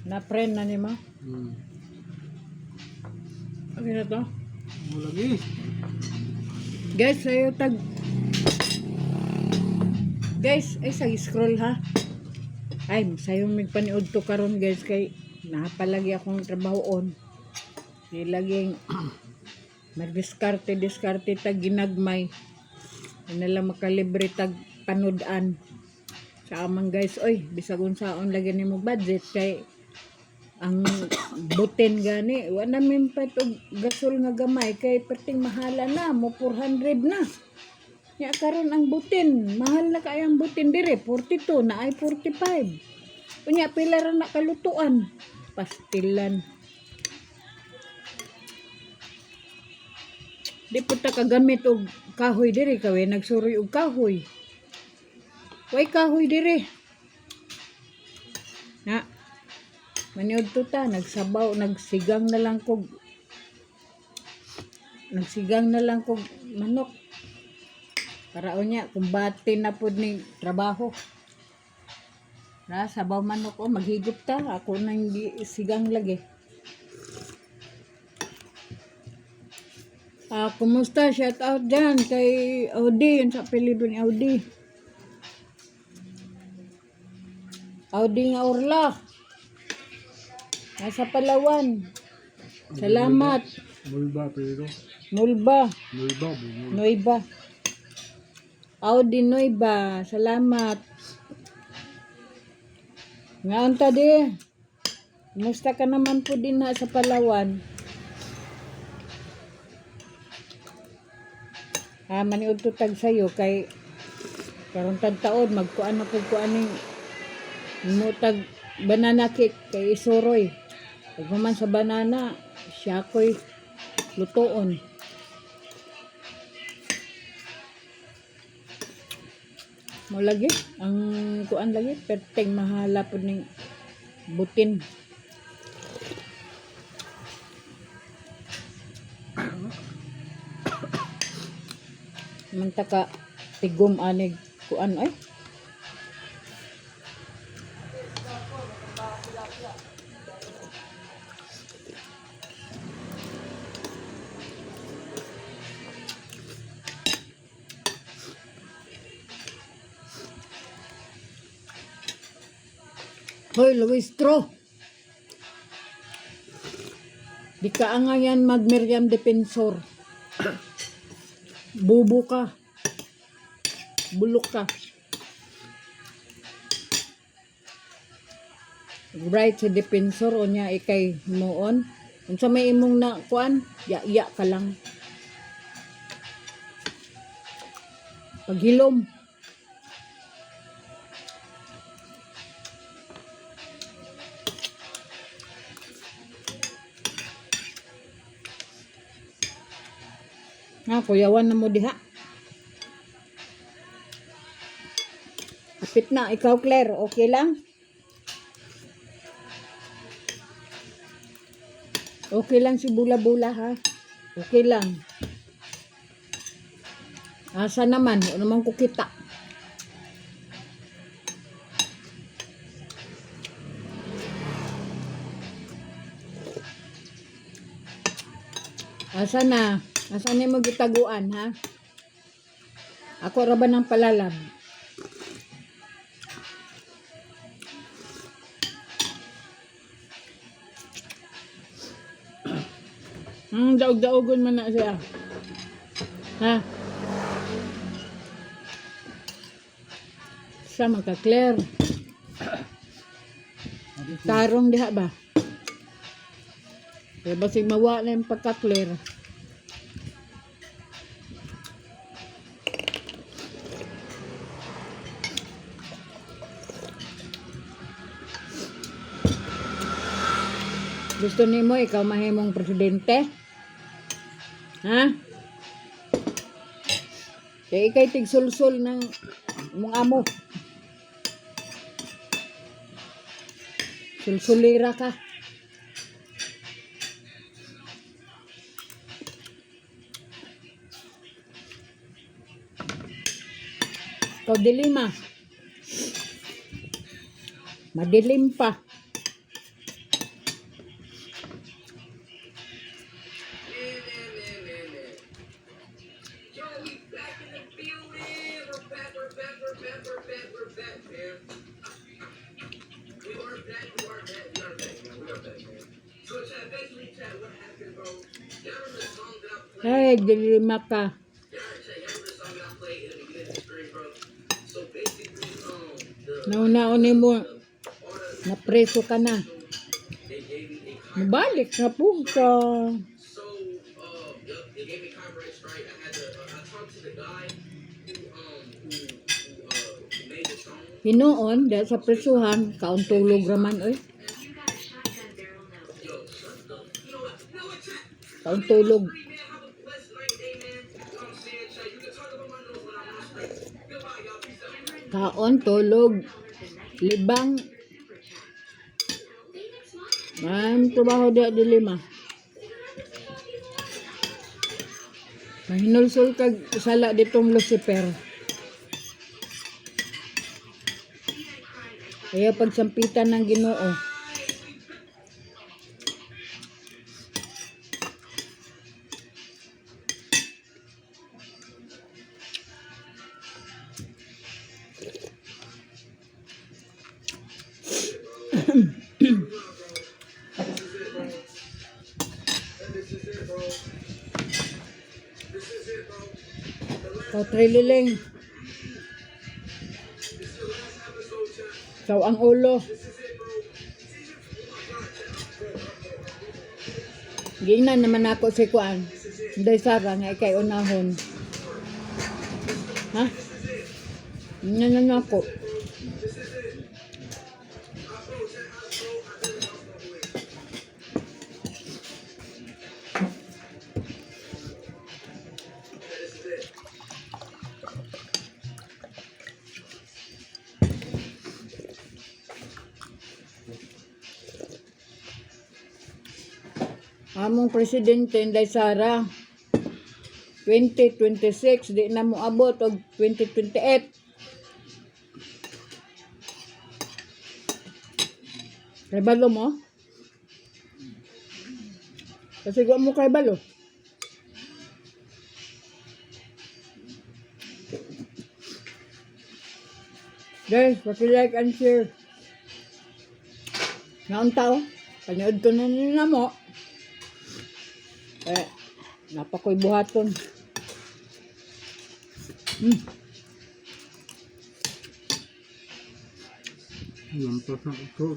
Na-friend na ni mo? Ano na to? Lagi. Guys, sayo tag... Guys, ay scroll ha. Ay, sayo magpaniod to karon guys kay napalagi akong trabahoon. Di laging magdiskarte tag ginagmay. Ano lang makalibre tag panudan. Sa amang guys, oy, bisag unsaon lagi nimo budget kay ang butin gani wala min pa og gasol nga gamay kay perting mahala na mo 400 na. Nya karon ang butin, mahal na kay ang butin dire 42 na ay 45. Unya pila ra na kalutuan. Pastilan. Di po ta kagamit og kahoy dire kay nagsuroy og kahoy. Way kahoy dire. Na maniud to ta, nagsabaw, nagsigang na lang kog manok. Para unya kumbati na pud ni trabaho. Na sabaw manok o maghigop ta, ako nang sigang lagi. Kumusta? Shout out dyan kay Audi, yun sa apelido ni Audi. Audi nga Urla. Nasa Palawan. Salamat. Mulba pero. Nulba. Mulba. Noiba. Audi Noiba. Salamat. Ngaon ta di. Kumusta ka naman po din na sa Palawan? Maniud to tag sayo kay karong tag-taon magkuan na pud kuaning mutag banana cake kay isuroy. Pag man sa banana, siya ko'y lutoon. Mo lagi, ang kuan lagi, perteng mahala po ning butin. Mantaka tigom anig kuan ay. Hoy, Luistro. Di ka nga yan mag-Miriam Defensor. Bubo ka. Bulok ka. Right sa Defensor o niya ikay moon. Kung sa may imong na kuan, ya ka lang. Paghilom. Kuyawan na mo diha. Kapit na, ikaw Claire, okay lang? Okay lang si bula-bula ha? Okay lang. Asa naman, ano naman ko kita? Asa na? Asa na mo gitaguan ha? Ako ra ba ng palalab? Daog-daogon man na siya. Ha? Sama ka Claire. Tarong diha ba? Kaya basig mawa na yung pagka-Claire. Gusto nimo ikaw mahimong presidente? Ha? Kaya ikay tigsulsul ng mong amo. Sulsulira ka. Ikaw dilima. Madilim pa. Ay, dilima ka. Nauna-uni mo, napreso ka na. Mabalik na po ka. Hinoon, dahil sa presuhan, kauntulog raman, oy. Kauntulog. Kaon, tulog. Libang. Trabaho di lima. Mahinulsol kag sala ditong Lucifer. Kaya pagsampitan ng Ginoo. Trililing. So ang ulo. Gina naman ako si Kuan. Day Sara nga ikay unahon. Ha? Nan ako. Among presidente Inday Sara 2026 di na mo abot og 2028. Kaybalo mo? Kasi mo kaybalo. Guys, paki-like and share. Naunta oh. Panood ko na nila mo. Napakoy buhaton. Lampas na ito,